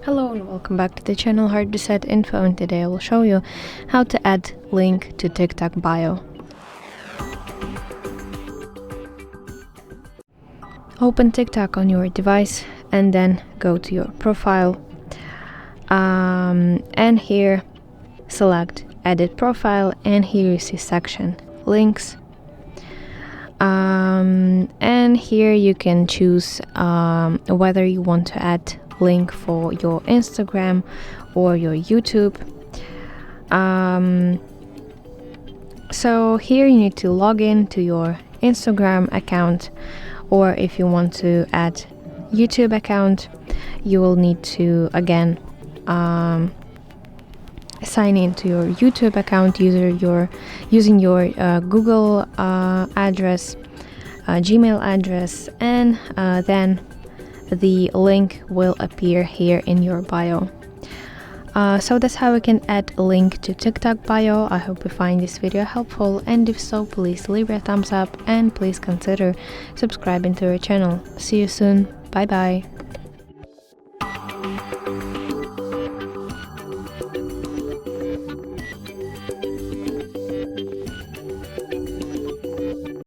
Hello and welcome back to the channel HardReset.Info, and today I will show you how to add link to TikTok bio. Open TikTok on your device and then go to your profile, and here select edit profile, and here you see section links, and here you can choose whether you want to add link for your Instagram or your YouTube. So here you need to log in to your Instagram account, or if you want to add YouTube account, you will need to again sign in to your YouTube account using your Google address, Gmail address, and then the link will appear here in your bio. So that's how we can add a link to TikTok bio. I hope you find this video helpful, and if so, please leave a thumbs up and please consider subscribing to our channel. See you soon. Bye bye.